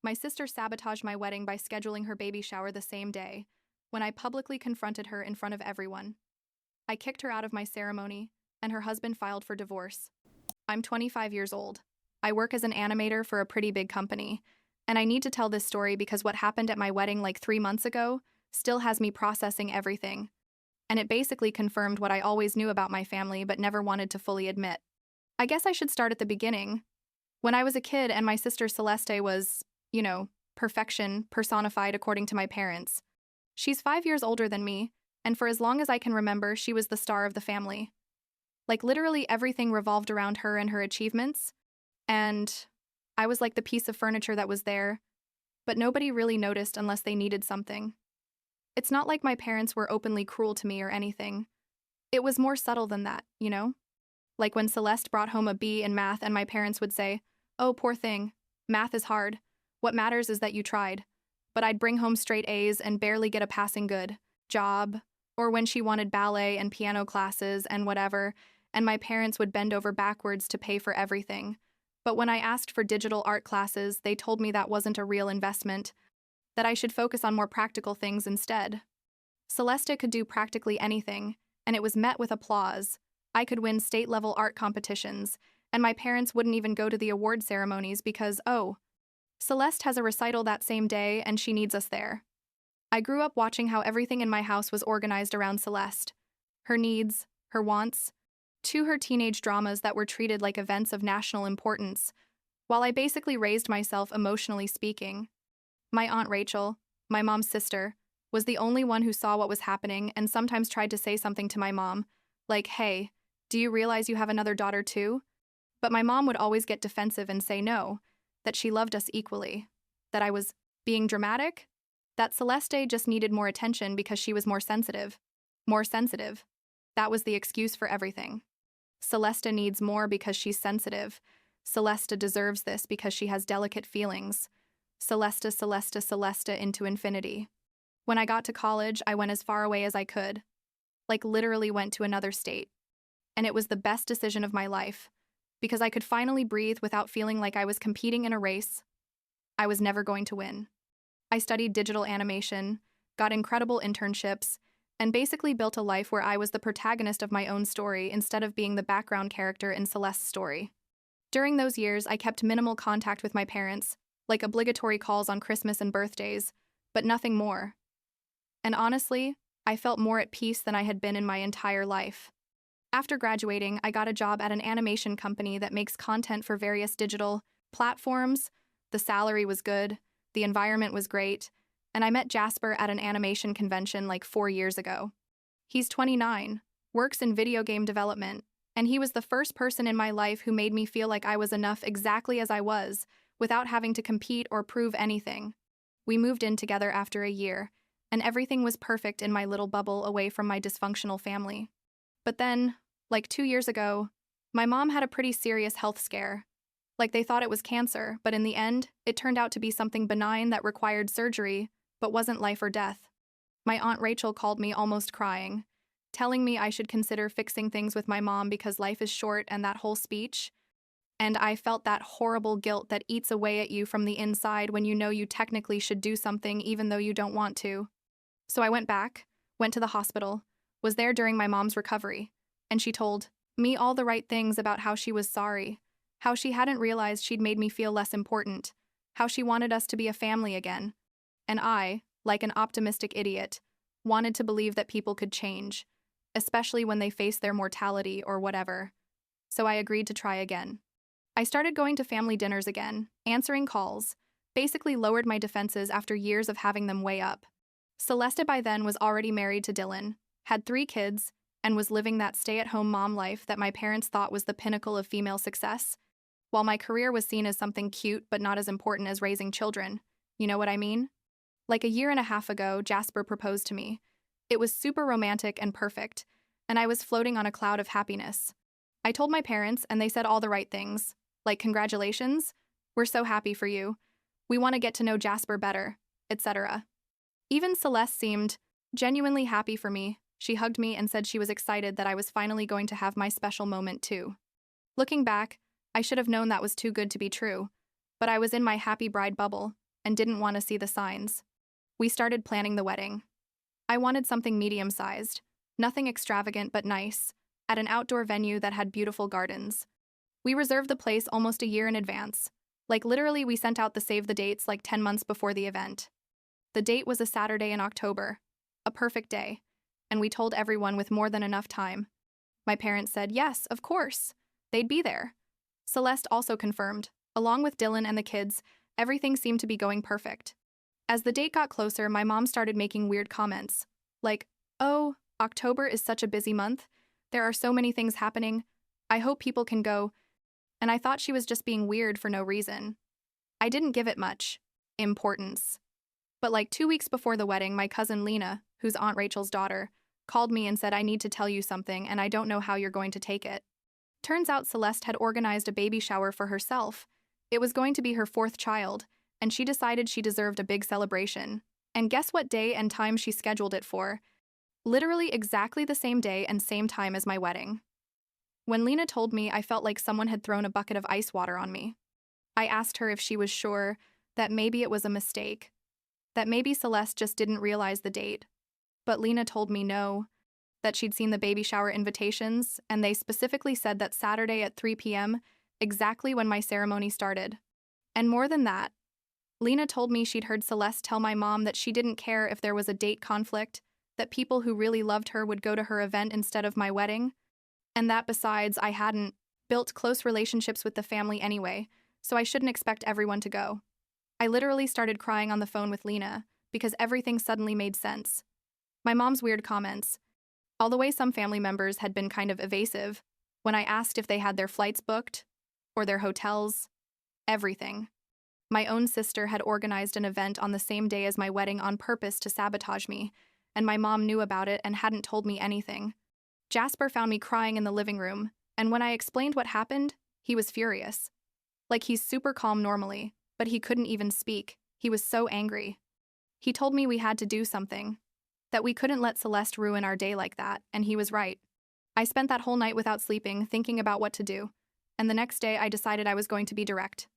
My sister sabotaged my wedding by scheduling her baby shower the same day, when I publicly confronted her in front of everyone. I kicked her out of my ceremony, and her husband filed for divorce. I'm 25 years old. I work as an animator for a pretty big company, and I need to tell this story because what happened at my wedding like 3 months ago still has me processing everything. And it basically confirmed what I always knew about my family but never wanted to fully admit. I guess I should start at the beginning. When I was a kid and my sister Celeste was, perfection personified according to my parents. She's 5 years older than me, and for as long as I can remember, she was the star of the family. Like literally everything revolved around her and her achievements, and I was like the piece of furniture that was there, but nobody really noticed unless they needed something. It's not like my parents were openly cruel to me or anything. It was more subtle than that, you know? Like when Celeste brought home a B in math and my parents would say, "Oh, poor thing. Math is hard. What matters is that you tried." But I'd bring home straight A's and barely get a passing good job. Or when she wanted ballet and piano classes and whatever, and my parents would bend over backwards to pay for everything. But when I asked for digital art classes, they told me that wasn't a real investment, that I should focus on more practical things instead. Celeste could do practically anything, and it was met with applause. I could win state-level art competitions, and my parents wouldn't even go to the award ceremonies because, oh, Celeste has a recital that same day and she needs us there. I grew up watching how everything in my house was organized around Celeste. Her needs, her wants, to her teenage dramas that were treated like events of national importance, while I basically raised myself emotionally speaking. My Aunt Rachel, my mom's sister, was the only one who saw what was happening and sometimes tried to say something to my mom, like, "Hey, do you realize you have another daughter too?" But my mom would always get defensive and say no, that she loved us equally, that I was being dramatic, that Celeste just needed more attention because she was more sensitive. More sensitive. That was the excuse for everything. Celeste needs more because she's sensitive. Celeste deserves this because she has delicate feelings. Celeste, Celeste, Celeste into infinity. When I got to college, I went as far away as I could. Like literally went to another state. And it was the best decision of my life, because I could finally breathe without feeling like I was competing in a race I was never going to win. I studied digital animation, got incredible internships, and basically built a life where I was the protagonist of my own story instead of being the background character in Celeste's story. During those years, I kept minimal contact with my parents, like obligatory calls on Christmas and birthdays, but nothing more. And honestly, I felt more at peace than I had been in my entire life. After graduating, I got a job at an animation company that makes content for various digital platforms. The salary was good, the environment was great, and I met Jasper at an animation convention like 4 years ago. He's 29, works in video game development, and he was the first person in my life who made me feel like I was enough exactly as I was, without having to compete or prove anything. We moved in together after a year, and everything was perfect in my little bubble away from my dysfunctional family. But then, like 2 years ago, my mom had a pretty serious health scare. Like they thought it was cancer, but in the end, it turned out to be something benign that required surgery, but wasn't life or death. My Aunt Rachel called me almost crying, telling me I should consider fixing things with my mom because life is short and that whole speech. And I felt that horrible guilt that eats away at you from the inside when you know you technically should do something even though you don't want to. So I went to the hospital, was there during my mom's recovery, and she told me all the right things about how she was sorry, how she hadn't realized she'd made me feel less important, how she wanted us to be a family again. And I, like an optimistic idiot, wanted to believe that people could change, especially when they face their mortality or whatever. So I agreed to try again. I started going to family dinners again, answering calls, basically lowered my defenses after years of having them way up. Celeste by then was already married to Dylan, had 3 kids, and was living that stay-at-home mom life that my parents thought was the pinnacle of female success, while my career was seen as something cute but not as important as raising children. You know what I mean? Like a year and a half ago, Jasper proposed to me. It was super romantic and perfect, and I was floating on a cloud of happiness. I told my parents, and they said all the right things, like congratulations, we're so happy for you, we want to get to know Jasper better, etc. Even Celeste seemed genuinely happy for me. She hugged me and said she was excited that I was finally going to have my special moment too. Looking back, I should have known that was too good to be true, but I was in my happy bride bubble, and didn't want to see the signs. We started planning the wedding. I wanted something medium-sized, nothing extravagant but nice, at an outdoor venue that had beautiful gardens. We reserved the place almost a year in advance. Like literally, we sent out the save the dates like 10 months before the event. The date was a Saturday in October, a perfect day, and we told everyone with more than enough time. My parents said yes, of course. They'd be there. Celeste also confirmed. Along with Dylan and the kids, everything seemed to be going perfect. As the date got closer, my mom started making weird comments. Like, oh, October is such a busy month. There are so many things happening. I hope people can go. And I thought she was just being weird for no reason. I didn't give it much importance. But like 2 weeks before the wedding, my cousin Lena, who's Aunt Rachel's daughter, called me and said, I need to tell you something and I don't know how you're going to take it. Turns out Celeste had organized a baby shower for herself. It was going to be her 4th child, and she decided she deserved a big celebration. And guess what day and time she scheduled it for? Literally exactly the same day and same time as my wedding. When Lena told me, I felt like someone had thrown a bucket of ice water on me. I asked her if she was sure that maybe it was a mistake, that maybe Celeste just didn't realize the date. But Lena told me no, that she'd seen the baby shower invitations, and they specifically said that Saturday at 3 p.m., exactly when my ceremony started. And more than that, Lena told me she'd heard Celeste tell my mom that she didn't care if there was a date conflict, that people who really loved her would go to her event instead of my wedding, and that besides, I hadn't built close relationships with the family anyway, so I shouldn't expect everyone to go. I literally started crying on the phone with Lena because everything suddenly made sense. My mom's weird comments, all the way some family members had been kind of evasive when I asked if they had their flights booked or their hotels, everything. My own sister had organized an event on the same day as my wedding on purpose to sabotage me, and my mom knew about it and hadn't told me anything. Jasper found me crying in the living room, and when I explained what happened, he was furious. Like he's super calm normally, but he couldn't even speak. He was so angry. He told me we had to do something, that we couldn't let Celeste ruin our day like that, and he was right. I spent that whole night without sleeping, thinking about what to do, and the next day I decided I was going to be direct.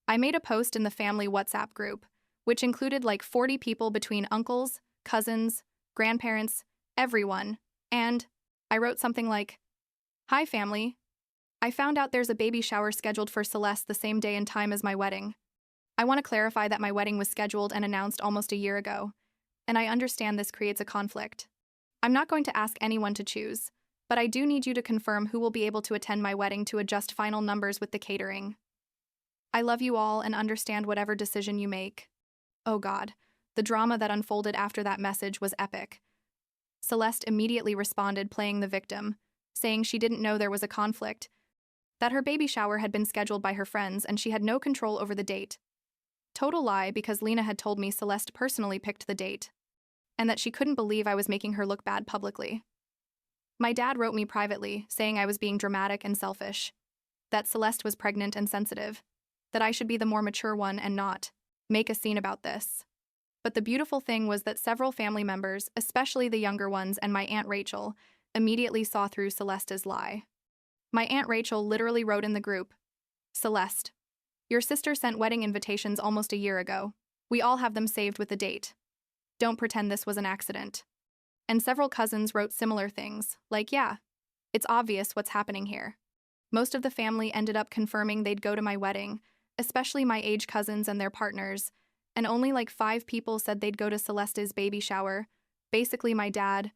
I made a post in the family WhatsApp group, which included like 40 people between uncles, cousins, grandparents, everyone, and I wrote something like, "Hi family. I found out there's a baby shower scheduled for Celeste the same day and time as my wedding. I want to clarify that my wedding was scheduled and announced almost a year ago, and I understand this creates a conflict. I'm not going to ask anyone to choose, but I do need you to confirm who will be able to attend my wedding to adjust final numbers with the catering. I love you all and understand whatever decision you make." Oh God, the drama that unfolded after that message was epic. Celeste immediately responded, playing the victim, saying she didn't know there was a conflict, that her baby shower had been scheduled by her friends and she had no control over the date. Total lie, because Lena had told me Celeste personally picked the date, and that she couldn't believe I was making her look bad publicly. My dad wrote me privately, saying I was being dramatic and selfish, that Celeste was pregnant and sensitive, that I should be the more mature one and not make a scene about this. But the beautiful thing was that several family members, especially the younger ones and my Aunt Rachel, immediately saw through Celeste's lie. My Aunt Rachel literally wrote in the group, "Celeste, your sister sent wedding invitations almost a year ago. We all have them saved with the date. Don't pretend this was an accident." And several cousins wrote similar things, like, "Yeah, it's obvious what's happening here." Most of the family ended up confirming they'd go to my wedding, especially my age cousins and their partners, and only like 5 people said they'd go to Celeste's baby shower, basically my dad,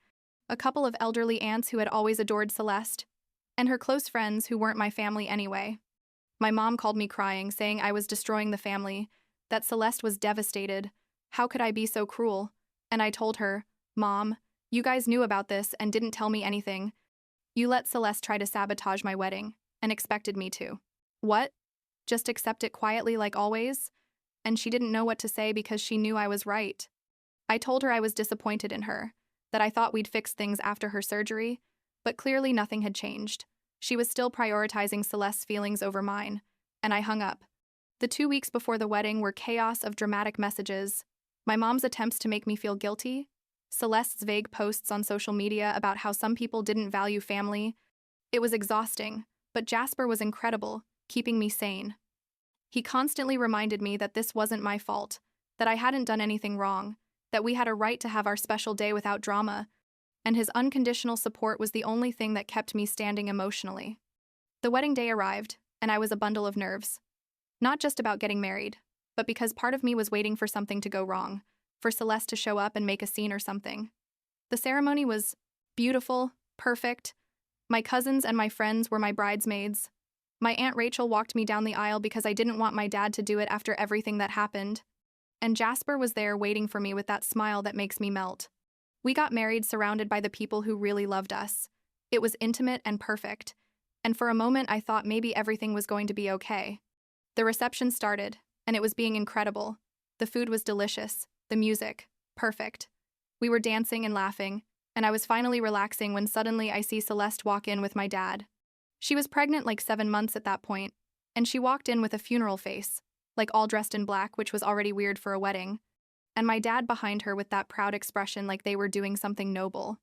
a couple of elderly aunts who had always adored Celeste, and her close friends who weren't my family anyway. My mom called me crying, saying I was destroying the family, that Celeste was devastated. How could I be so cruel? And I told her, "Mom, you guys knew about this and didn't tell me anything. You let Celeste try to sabotage my wedding, and expected me to. What? Just accept it quietly like always?" And she didn't know what to say because she knew I was right. I told her I was disappointed in her, that I thought we'd fix things after her surgery, but clearly nothing had changed. She was still prioritizing Celeste's feelings over mine, and I hung up. The 2 weeks before the wedding were chaos of dramatic messages, my mom's attempts to make me feel guilty, Celeste's vague posts on social media about how some people didn't value family. It was exhausting, but Jasper was incredible, keeping me sane. He constantly reminded me that this wasn't my fault, that I hadn't done anything wrong, that we had a right to have our special day without drama, and his unconditional support was the only thing that kept me standing emotionally. The wedding day arrived, and I was a bundle of nerves. Not just about getting married, but because part of me was waiting for something to go wrong, for Celeste to show up and make a scene or something. The ceremony was beautiful, perfect. My cousins and my friends were my bridesmaids. My Aunt Rachel walked me down the aisle because I didn't want my dad to do it after everything that happened. And Jasper was there waiting for me with that smile that makes me melt. We got married surrounded by the people who really loved us. It was intimate and perfect. And for a moment I thought maybe everything was going to be okay. The reception started, and it was being incredible. The food was delicious, the music, perfect. We were dancing and laughing, and I was finally relaxing when suddenly I see Celeste walk in with my dad. She was pregnant like 7 months at that point, and she walked in with a funeral face, like all dressed in black, which was already weird for a wedding, and my dad behind her with that proud expression like they were doing something noble.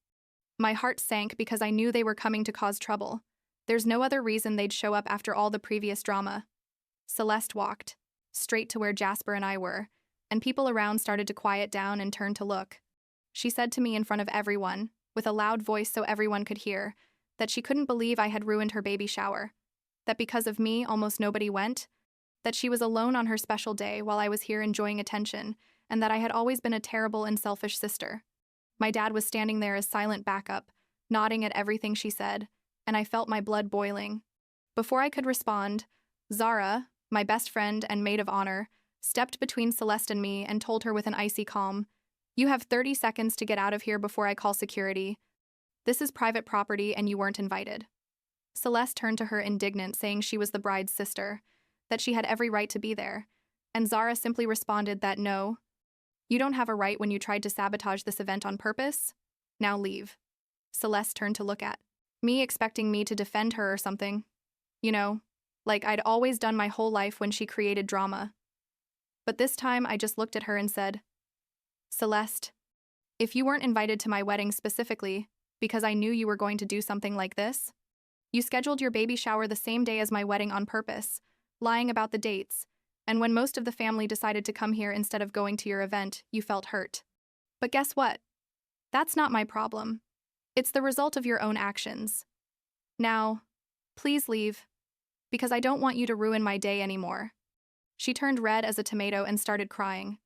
My heart sank because I knew they were coming to cause trouble. There's no other reason they'd show up after all the previous drama. Celeste walked, straight to where Jasper and I were, and people around started to quiet down and turn to look. She said to me in front of everyone, with a loud voice so everyone could hear, that she couldn't believe I had ruined her baby shower, that because of me almost nobody went, that she was alone on her special day while I was here enjoying attention, and that I had always been a terrible and selfish sister. My dad was standing there as silent backup, nodding at everything she said, and I felt my blood boiling. Before I could respond, Zara, my best friend and maid of honor, stepped between Celeste and me and told her with an icy calm, "You have 30 seconds to get out of here before I call security. This is private property and you weren't invited." Celeste turned to her indignant, saying she was the bride's sister, that she had every right to be there, and Zara simply responded that no, you don't have a right when you tried to sabotage this event on purpose. Now leave. Celeste turned to look at me, expecting me to defend her or something. You know, like I'd always done my whole life when she created drama. But this time I just looked at her and said, "Celeste, if you weren't invited to my wedding specifically because I knew you were going to do something like this, you scheduled your baby shower the same day as my wedding on purpose, lying about the dates, and when most of the family decided to come here instead of going to your event, you felt hurt. But guess what? That's not my problem. It's the result of your own actions. Now, please leave, because I don't want you to ruin my day anymore." She turned red as a tomato and started crying,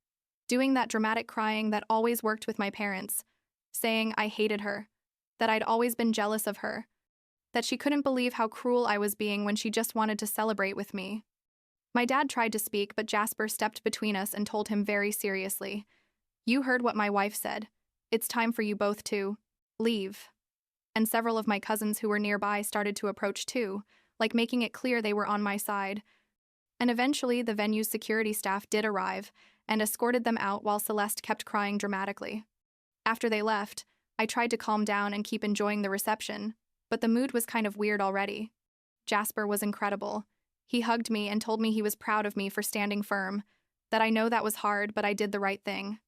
doing that dramatic crying that always worked with my parents, saying I hated her, that I'd always been jealous of her, that she couldn't believe how cruel I was being when she just wanted to celebrate with me. My dad tried to speak, but Jasper stepped between us and told him very seriously, "You heard what my wife said. It's time for you both to leave." And several of my cousins who were nearby started to approach too, like making it clear they were on my side. And eventually the venue's security staff did arrive and escorted them out while Celeste kept crying dramatically. After they left, I tried to calm down and keep enjoying the reception, but the mood was kind of weird already. Jasper was incredible. He hugged me and told me he was proud of me for standing firm, that I know that was hard, but I did the right thing.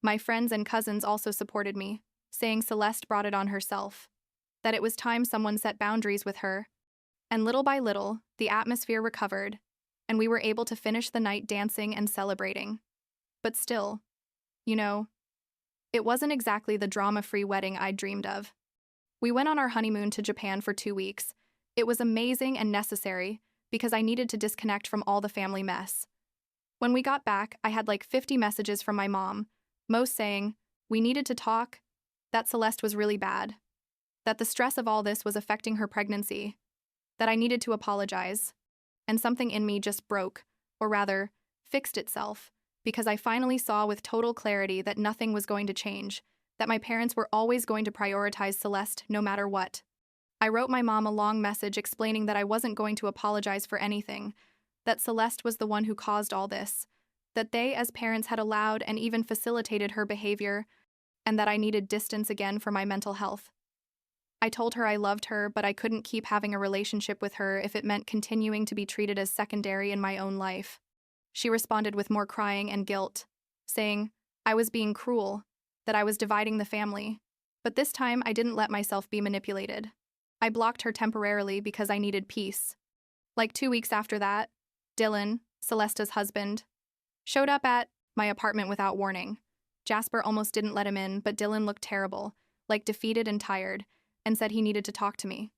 My friends and cousins also supported me, saying Celeste brought it on herself, that it was time someone set boundaries with her. And little by little, the atmosphere recovered, and we were able to finish the night dancing and celebrating. But still, it wasn't exactly the drama-free wedding I'd dreamed of. We went on our honeymoon to Japan for 2 weeks. It was amazing and necessary because I needed to disconnect from all the family mess. When we got back, I had like 50 messages from my mom, most saying, we needed to talk, that Celeste was really bad, that the stress of all this was affecting her pregnancy, that I needed to apologize, and something in me just broke, or rather, fixed itself, because I finally saw with total clarity that nothing was going to change, that my parents were always going to prioritize Celeste no matter what. I wrote my mom a long message explaining that I wasn't going to apologize for anything, that Celeste was the one who caused all this, that they as parents had allowed and even facilitated her behavior, and that I needed distance again for my mental health. I told her I loved her, but I couldn't keep having a relationship with her if it meant continuing to be treated as secondary in my own life. She responded with more crying and guilt, saying I was being cruel, that I was dividing the family. But this time I didn't let myself be manipulated. I blocked her temporarily because I needed peace. Like 2 weeks after that, Dylan, Celeste's husband, showed up at my apartment without warning. Jasper almost didn't let him in, but Dylan looked terrible, like defeated and tired, and said he needed to talk to me.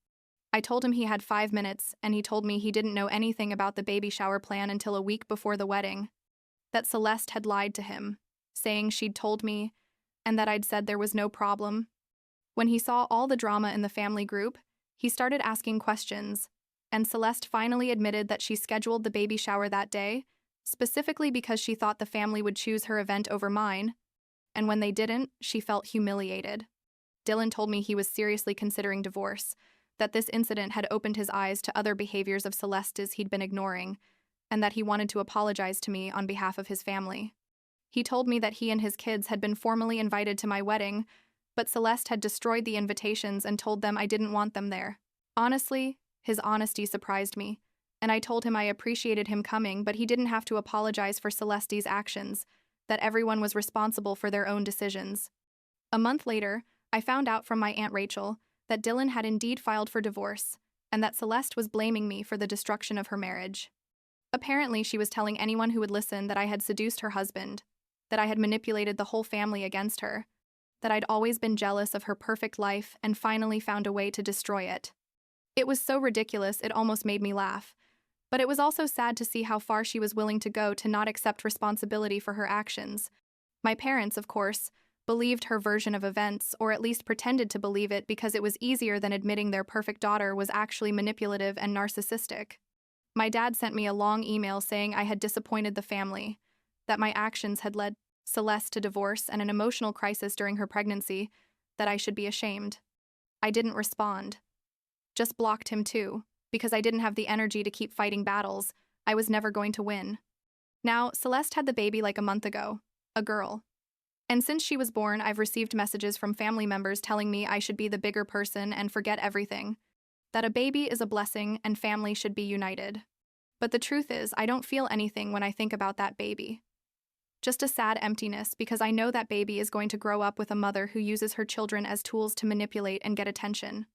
I told him he had 5 minutes, and he told me he didn't know anything about the baby shower plan until a week before the wedding. That Celeste had lied to him, saying she'd told me, and that I'd said there was no problem. When he saw all the drama in the family group, he started asking questions, and Celeste finally admitted that she scheduled the baby shower that day, specifically because she thought the family would choose her event over mine, and when they didn't, she felt humiliated. Dylan told me he was seriously considering divorce, that this incident had opened his eyes to other behaviors of Celeste's he'd been ignoring, and that he wanted to apologize to me on behalf of his family. He told me that he and his kids had been formally invited to my wedding, but Celeste had destroyed the invitations and told them I didn't want them there. Honestly, his honesty surprised me, and I told him I appreciated him coming, but he didn't have to apologize for Celeste's actions, that everyone was responsible for their own decisions. A month later, I found out from my Aunt Rachel that Dylan had indeed filed for divorce, and that Celeste was blaming me for the destruction of her marriage. Apparently, she was telling anyone who would listen that I had seduced her husband, that I had manipulated the whole family against her, that I'd always been jealous of her perfect life and finally found a way to destroy it. It was so ridiculous it almost made me laugh, but it was also sad to see how far she was willing to go to not accept responsibility for her actions. My parents, of course, believed her version of events, or at least pretended to believe it because it was easier than admitting their perfect daughter was actually manipulative and narcissistic. My dad sent me a long email saying I had disappointed the family, that my actions had led Celeste to divorce and an emotional crisis during her pregnancy, that I should be ashamed. I didn't respond. Just blocked him too, because I didn't have the energy to keep fighting battles. I was never going to win. Now, Celeste had the baby like a month ago, a girl. And since she was born, I've received messages from family members telling me I should be the bigger person and forget everything, that a baby is a blessing and family should be united. But the truth is, I don't feel anything when I think about that baby. Just a sad emptiness because I know that baby is going to grow up with a mother who uses her children as tools to manipulate and get attention.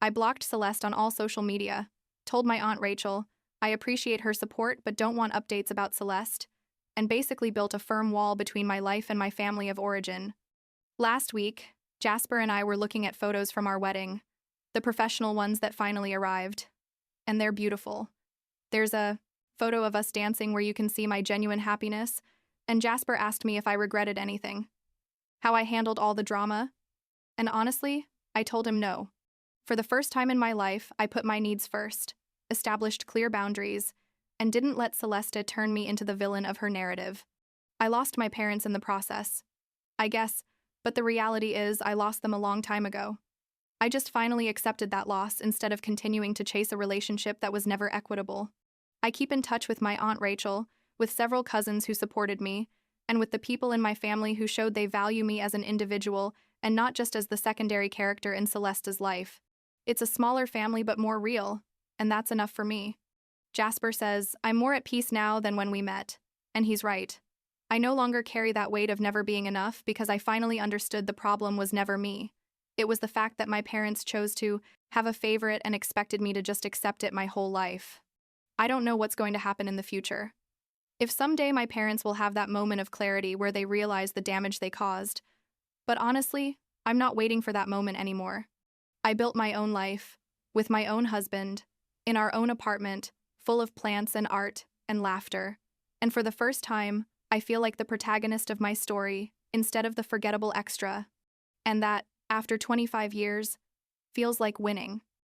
I blocked Celeste on all social media, told my Aunt Rachel I appreciate her support but don't want updates about Celeste, and basically built a firm wall between my life and my family of origin. Last week, Jasper and I were looking at photos from our wedding, the professional ones that finally arrived. And they're beautiful. There's a photo of us dancing where you can see my genuine happiness, and Jasper asked me if I regretted anything, how I handled all the drama, and honestly, I told him no. For the first time in my life, I put my needs first, established clear boundaries, and didn't let Celeste turn me into the villain of her narrative. I lost my parents in the process, I guess, but the reality is I lost them a long time ago. I just finally accepted that loss instead of continuing to chase a relationship that was never equitable. I keep in touch with my Aunt Rachel, with several cousins who supported me, and with the people in my family who showed they value me as an individual and not just as the secondary character in Celeste's life. It's a smaller family but more real, and that's enough for me. Jasper says, I'm more at peace now than when we met, and he's right. I no longer carry that weight of never being enough because I finally understood the problem was never me. It was the fact that my parents chose to have a favorite and expected me to just accept it my whole life. I don't know what's going to happen in the future. If someday my parents will have that moment of clarity where they realize the damage they caused. But honestly, I'm not waiting for that moment anymore. I built my own life, with my own husband, in our own apartment, full of plants and art and laughter. And for the first time, I feel like the protagonist of my story, instead of the forgettable extra. And that, after 25 years, feels like winning.